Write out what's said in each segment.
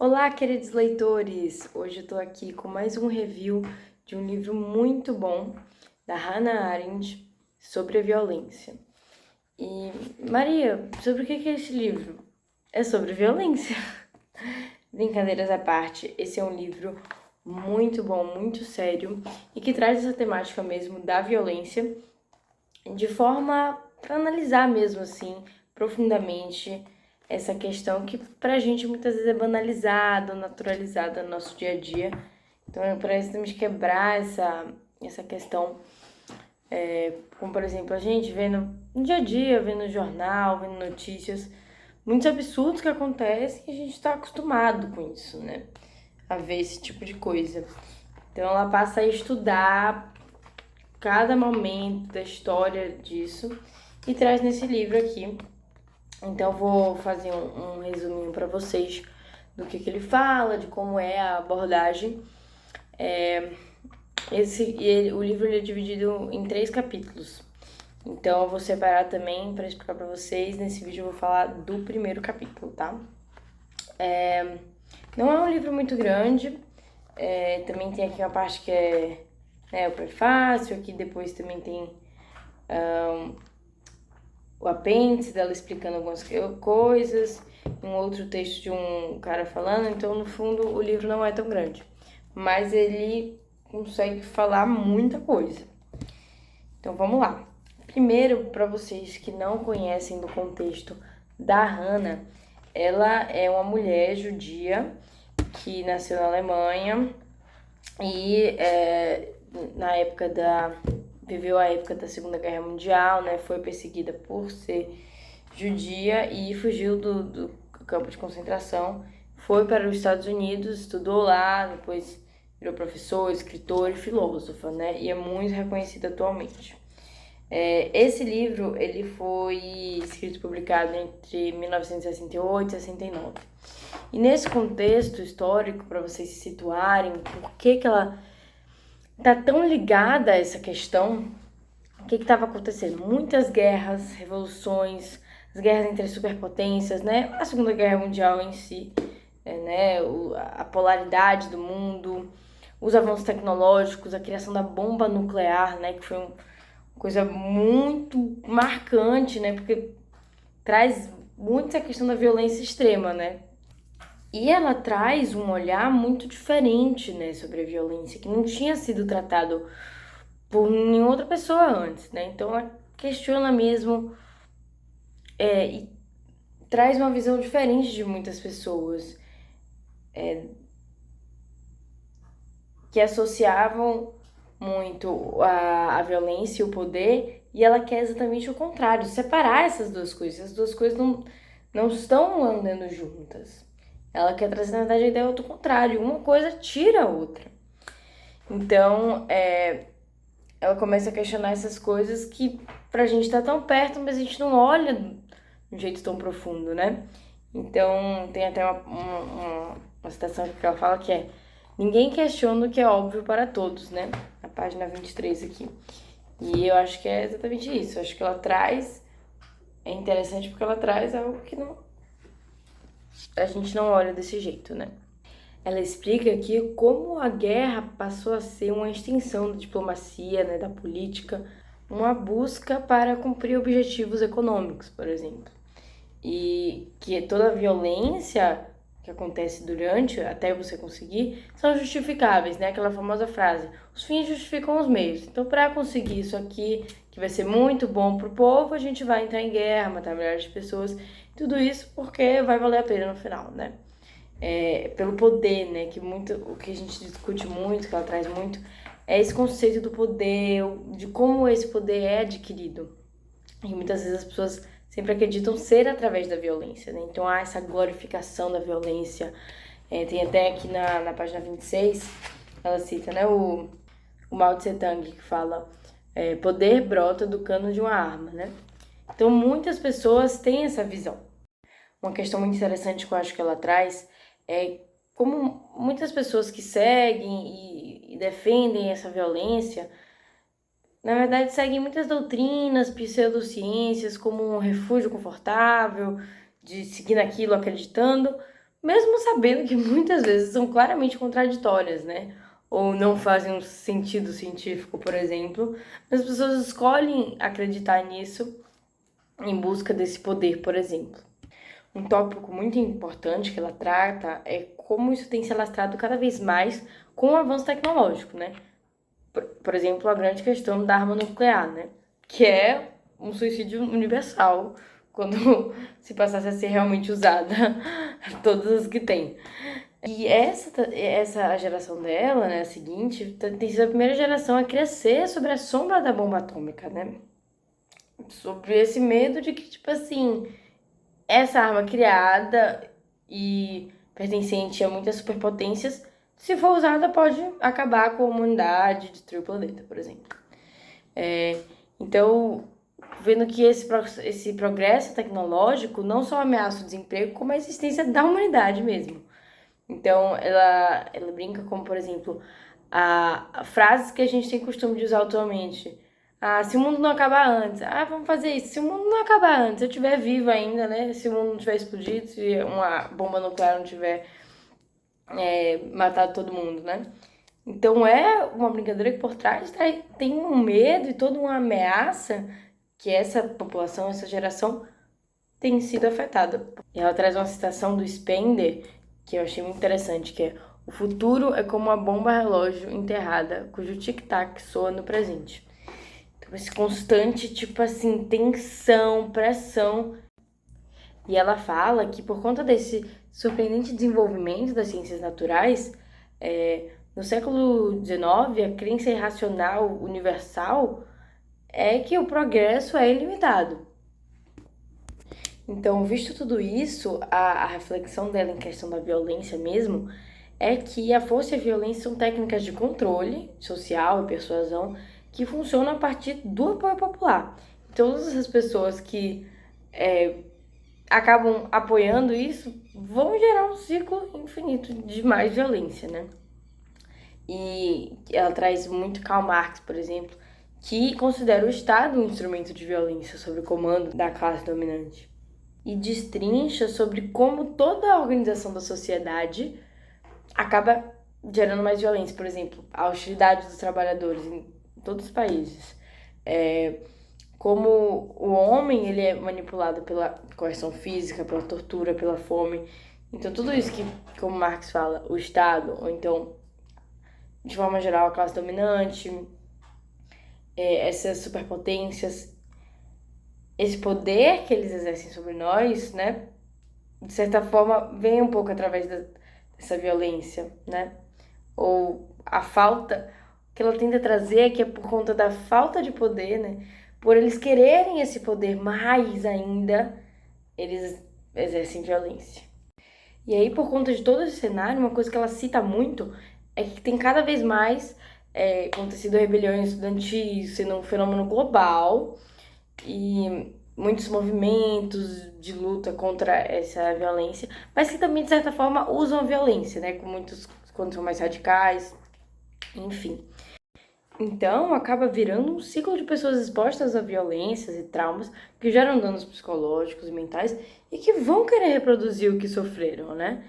Olá, queridos leitores! Hoje eu tô aqui com mais um review de um livro muito bom da Hannah Arendt sobre a violência. E, Maria, sobre o que é esse livro? É sobre violência. Brincadeiras à parte, esse é um livro muito bom, muito sério e que traz essa temática mesmo da violência de forma para analisar mesmo assim profundamente essa questão que pra gente muitas vezes é banalizada, naturalizada no nosso dia a dia. Então, para isso temos que quebrar essa questão, como por exemplo, a gente vendo no dia a dia, vendo no jornal, vendo notícias, muitos absurdos que acontecem e a gente está acostumado com isso, né? A ver esse tipo de coisa. Então ela passa a estudar cada momento da história disso e traz nesse livro aqui. Então eu vou fazer um resuminho para vocês do que ele fala, de como é a abordagem. O livro ele é dividido em 3 capítulos. Então eu vou separar também para explicar para vocês. Nesse vídeo eu vou falar do primeiro capítulo, tá? Não é um livro muito grande. Também tem aqui uma parte que é, né, o prefácio. Aqui depois também tem o apêndice dela explicando algumas coisas, um outro texto de um cara falando. Então, no fundo, o livro não é tão grande, mas ele consegue falar muita coisa. Então, vamos lá. Primeiro, para vocês que não conhecem do contexto da Hannah, ela é uma mulher judia que nasceu na Alemanha e na época viveu a época da Segunda Guerra Mundial, né? Foi perseguida por ser judia e fugiu do campo de concentração. Foi para os Estados Unidos, estudou lá, depois virou professor, escritor e filósofa, né? E é muito reconhecida atualmente. Esse livro ele foi escrito e publicado entre 1968 e 69. E nesse contexto histórico, para vocês se situarem, por que ela tá tão ligada a essa questão, o que estava acontecendo? Muitas guerras, revoluções, as guerras entre as superpotências, né? A Segunda Guerra Mundial em si, né? A polaridade do mundo, os avanços tecnológicos, a criação da bomba nuclear, né? Que foi uma coisa muito marcante, né? Porque traz muito essa questão da violência extrema, né? E ela traz um olhar muito diferente, né, sobre a violência, que não tinha sido tratado por nenhuma outra pessoa antes, né? Então ela questiona mesmo e traz uma visão diferente de muitas pessoas que associavam muito a violência e o poder, e ela quer exatamente o contrário, separar essas duas coisas. As duas coisas não estão andando juntas. Ela quer trazer, na verdade, a ideia do contrário. Uma coisa tira a outra. Então, ela começa a questionar essas coisas que pra gente tá tão perto, mas a gente não olha de um jeito tão profundo, né? Então, tem até uma citação que ela fala que é: ninguém questiona o que é óbvio para todos, né? Na página 23 aqui. E eu acho que é exatamente isso. Eu acho que ela traz, é interessante porque ela traz algo que a gente não olha desse jeito, né? Ela explica aqui como a guerra passou a ser uma extensão da diplomacia, né, da política, uma busca para cumprir objetivos econômicos, por exemplo. E que toda a violência que acontece durante, até você conseguir, são justificáveis, né? Aquela famosa frase: os fins justificam os meios. Então, para conseguir isso aqui, que vai ser muito bom pro povo, a gente vai entrar em guerra, matar milhares de pessoas, tudo isso porque vai valer a pena no final, né? Pelo poder, né? Que muito, o que a gente discute muito, que ela traz muito, é esse conceito do poder, de como esse poder é adquirido. E muitas vezes as pessoas sempre acreditam ser através da violência, né? Então há essa glorificação da violência. Tem até aqui na página 26, ela cita, né, o Mao Tse Tung, que fala: poder brota do cano de uma arma, né? Então muitas pessoas têm essa visão. Uma questão muito interessante que eu acho que ela traz é como muitas pessoas que seguem e defendem essa violência, na verdade, seguem muitas doutrinas, pseudociências como um refúgio confortável, de seguir naquilo acreditando, mesmo sabendo que muitas vezes são claramente contraditórias, né? Ou não fazem um sentido científico, por exemplo, mas as pessoas escolhem acreditar nisso em busca desse poder, por exemplo. Um tópico muito importante que ela trata é como isso tem se alastrado cada vez mais com o avanço tecnológico, né? Por exemplo, a grande questão da arma nuclear, né? Que é um suicídio universal quando se passasse a ser realmente usada todas as que tem. E essa geração dela, né, a seguinte, tem sido a primeira geração a crescer sobre a sombra da bomba atômica, né? Sobre esse medo de que, tipo assim, essa arma criada e pertencente a muitas superpotências, se for usada, pode acabar com a humanidade, destruir o planeta, por exemplo. Então, vendo que esse progresso tecnológico não só ameaça o desemprego, como a existência da humanidade mesmo. Então, ela brinca como, por exemplo, a frases que a gente tem costume de usar atualmente. Ah, se o mundo não acabar antes. Ah, vamos fazer isso. Se o mundo não acabar antes, eu estiver viva ainda, né? Se o mundo não tiver explodido, se uma bomba nuclear não tiver matado todo mundo, né? Então é uma brincadeira que por trás tem um medo e toda uma ameaça que essa população, essa geração tem sido afetada. E ela traz uma citação do Spender que eu achei muito interessante, que é: o futuro é como uma bomba relógio enterrada, cujo tic-tac soa no presente. Então esse constante, tipo assim, tensão, pressão. E ela fala que por conta desse surpreendente desenvolvimento das ciências naturais, no século XIX, a crença irracional universal é que o progresso é ilimitado. Então, visto tudo isso, a reflexão dela em questão da violência mesmo é que a força e a violência são técnicas de controle social e persuasão que funcionam a partir do apoio popular. Todas essas pessoas que acabam apoiando isso vão gerar um ciclo infinito de mais violência, né? E ela traz muito Karl Marx, por exemplo, que considera o Estado um instrumento de violência sob o comando da classe dominante. E destrincha sobre como toda a organização da sociedade acaba gerando mais violência. Por exemplo, a hostilidade dos trabalhadores em todos os países. Como o homem ele é manipulado pela coerção física, pela tortura, pela fome. Então tudo isso que, como Marx fala, o Estado, ou então, de forma geral, a classe dominante, essas superpotências, esse poder que eles exercem sobre nós, né, de certa forma, vem um pouco através dessa violência, né? Ou a falta que ela tenta trazer, que é por conta da falta de poder, né? Por eles quererem esse poder mais ainda, eles exercem violência. E aí, por conta de todo esse cenário, uma coisa que ela cita muito é que tem cada vez mais acontecido rebeliões estudantis, sendo um fenômeno global, e muitos movimentos de luta contra essa violência, mas que também, de certa forma, usam a violência, né? Com muitos, quando são mais radicais, enfim. Então, acaba virando um ciclo de pessoas expostas a violências e traumas que geram danos psicológicos e mentais e que vão querer reproduzir o que sofreram, né?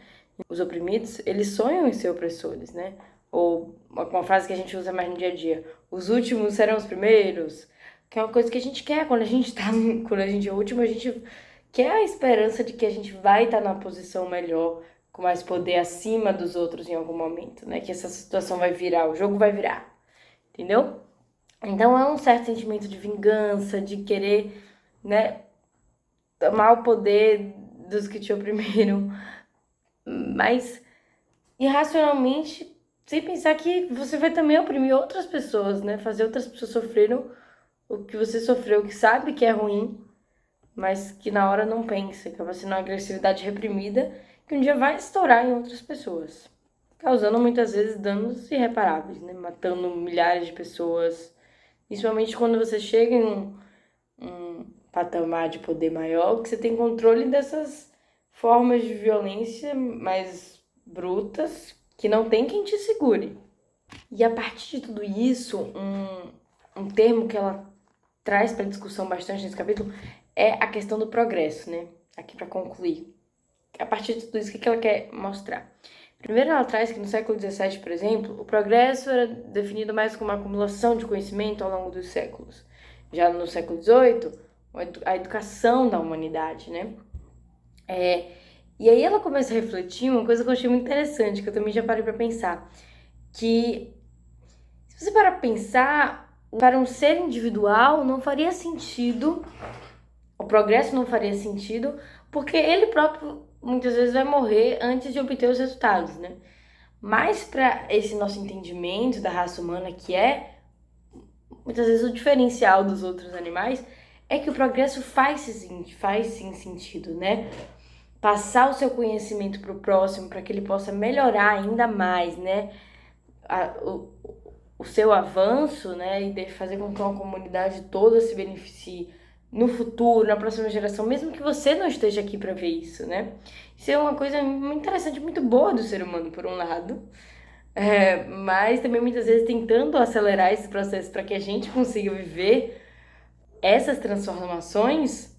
Os oprimidos, eles sonham em ser opressores, né? Ou uma frase que a gente usa mais no dia a dia: os últimos serão os primeiros, que é uma coisa que a gente quer quando a gente quando a gente é o último, a gente quer a esperança de que a gente vai estar numa posição melhor, com mais poder acima dos outros em algum momento, né? Que essa situação vai virar, o jogo vai virar, entendeu? Então é um certo sentimento de vingança, de querer, né, tomar o poder dos que te oprimiram, mas irracionalmente, sem pensar que você vai também oprimir outras pessoas, né? Fazer outras pessoas sofrerem o que você sofreu, que sabe que é ruim, mas que na hora não pensa, acaba sendo uma agressividade reprimida que um dia vai estourar em outras pessoas, causando muitas vezes danos irreparáveis, né? Matando milhares de pessoas, principalmente quando você chega em um patamar de poder maior, que você tem controle dessas formas de violência mais brutas, que não tem quem te segure. E a partir de tudo isso, um termo que ela traz para discussão bastante nesse capítulo é a questão do progresso, né? Aqui para concluir. a partir de tudo isso, o que ela quer mostrar? Primeiro, ela traz que no século XVII, por exemplo, o progresso era definido mais como uma acumulação de conhecimento ao longo dos séculos. Já no século XVIII, a educação da humanidade, né? E aí ela começa a refletir uma coisa que eu achei muito interessante, que eu também já parei para pensar, que se você parar para pensar, para um ser individual não faria sentido, o progresso não faria sentido, porque ele próprio muitas vezes vai morrer antes de obter os resultados, né? Mas para esse nosso entendimento da raça humana, que é muitas vezes o diferencial dos outros animais, é que o progresso faz sim sentido, né? Passar o seu conhecimento para o próximo, para que ele possa melhorar ainda mais, né? O seu avanço, né? E fazer com que uma comunidade toda se beneficie no futuro, na próxima geração, mesmo que você não esteja aqui para ver isso, né? Isso é uma coisa muito interessante, muito boa do ser humano, por um lado. Mas também muitas vezes tentando acelerar esse processo para que a gente consiga viver essas transformações,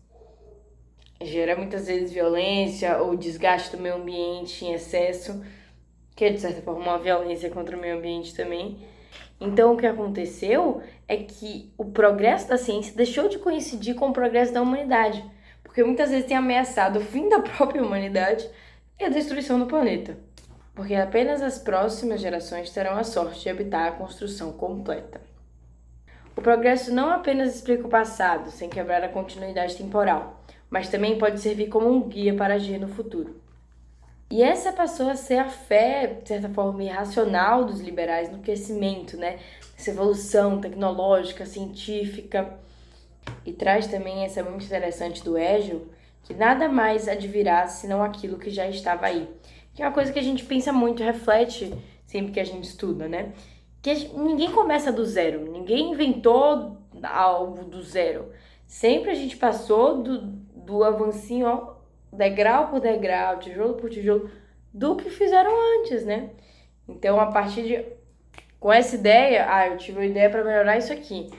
gera muitas vezes violência ou desgaste do meio ambiente em excesso, que é de certa forma uma violência contra o meio ambiente também. Então o que aconteceu é que o progresso da ciência deixou de coincidir com o progresso da humanidade, porque muitas vezes tem ameaçado o fim da própria humanidade e a destruição do planeta. Porque apenas as próximas gerações terão a sorte de habitar a construção completa. O progresso não apenas explica o passado, sem quebrar a continuidade temporal, mas também pode servir como um guia para agir no futuro. E essa passou a ser a fé, de certa forma, irracional dos liberais no crescimento, né? Essa evolução tecnológica, científica. E traz também essa muito interessante do Hegel, que nada mais advirá senão aquilo que já estava aí. Que é uma coisa que a gente pensa muito, reflete sempre que a gente estuda, né? Ninguém começa do zero, ninguém inventou algo do zero. Sempre a gente passou do avancinho, ó, degrau por degrau, tijolo por tijolo, do que fizeram antes, né? Então, com essa ideia, eu tive uma ideia para melhorar isso aqui.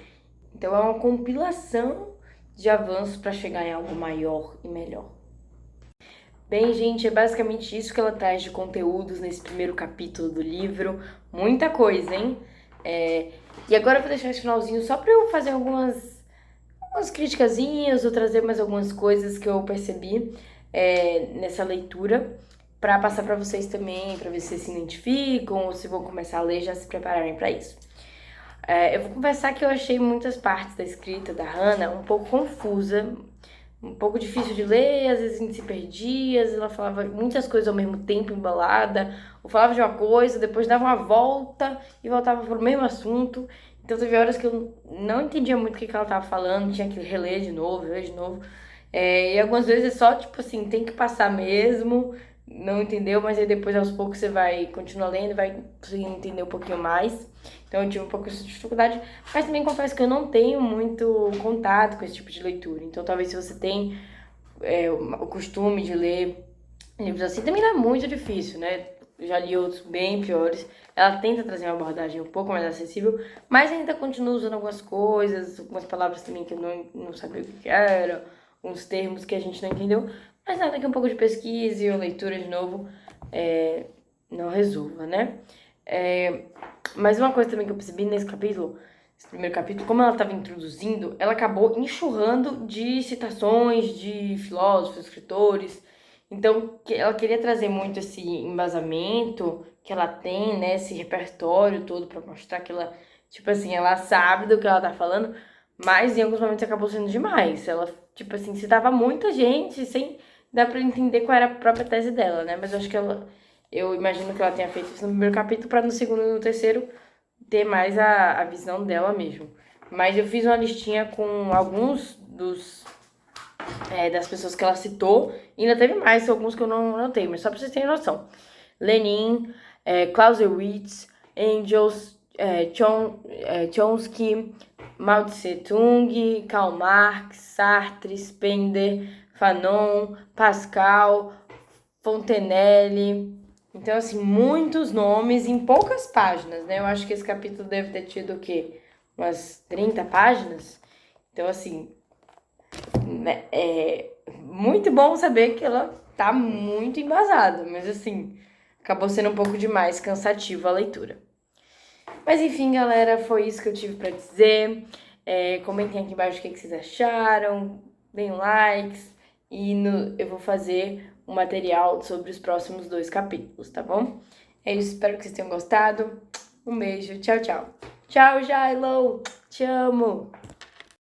Então, é uma compilação de avanços para chegar em algo maior e melhor. Bem, gente, é basicamente isso que ela traz de conteúdos nesse primeiro capítulo do livro. Muita coisa, hein? E agora eu vou deixar esse finalzinho só para eu fazer algumas criticazinhas ou trazer mais algumas coisas que eu percebi nessa leitura para passar para vocês também, para ver se vocês se identificam ou se vão começar a ler, já se prepararem para isso. Eu vou confessar que eu achei muitas partes da escrita da Hannah um pouco confusa, um pouco difícil de ler, às vezes a gente se perdia, às vezes ela falava muitas coisas ao mesmo tempo, embalada, ou falava de uma coisa, depois dava uma volta e voltava para o mesmo assunto. Então teve horas que eu não entendia muito o que ela estava falando, tinha que reler de novo, e algumas vezes é só, tipo assim, tem que passar mesmo, não entendeu, mas aí depois aos poucos você vai continuar lendo e vai conseguir entender um pouquinho mais. Então eu tive um pouco de dificuldade, mas também confesso que eu não tenho muito contato com esse tipo de leitura. Então talvez se você tem o costume de ler livros assim, também não é muito difícil, né? Eu já li outros bem piores. Ela tenta trazer uma abordagem um pouco mais acessível, mas ainda continua usando algumas coisas, algumas palavras também que eu não sabia o que era, uns termos que a gente não entendeu. Mas nada que um pouco de pesquisa e leitura de novo não resolva, né? Mas uma coisa também que eu percebi nesse primeiro capítulo, como ela estava introduzindo, ela acabou enxurrando de citações de filósofos, escritores. Então, ela queria trazer muito esse embasamento que ela tem, né? Esse repertório todo para mostrar que ela, tipo assim, ela sabe do que ela tá falando, mas em alguns momentos acabou sendo demais. Ela, tipo assim, citava muita gente sem dar para entender qual era a própria tese dela, né? Mas eu acho que eu imagino que ela tenha feito isso no primeiro capítulo para no segundo e no terceiro ter mais a visão dela mesmo. Mas eu fiz uma listinha com alguns das pessoas que ela citou, e ainda teve mais, alguns que eu não anotei, mas só pra vocês terem noção. Lenin, Clausewitz, Engels, Chomsky, Mao Tse Tung, Karl Marx, Sartre, Spender, Fanon, Pascal, Fontenelle. Então, assim, muitos nomes em poucas páginas, né? Eu acho que esse capítulo deve ter tido o quê? Umas 30 páginas? Então, assim, né? É muito bom saber que ela tá muito embasado, mas assim, acabou sendo um pouco demais cansativo a leitura. Mas enfim, galera, foi isso que eu tive pra dizer. Comentem aqui embaixo o que vocês acharam, deem likes e eu vou fazer um material sobre os próximos 2 capítulos, tá bom? É isso, espero que vocês tenham gostado. Um beijo, tchau, tchau. Tchau, Jailo! Te amo!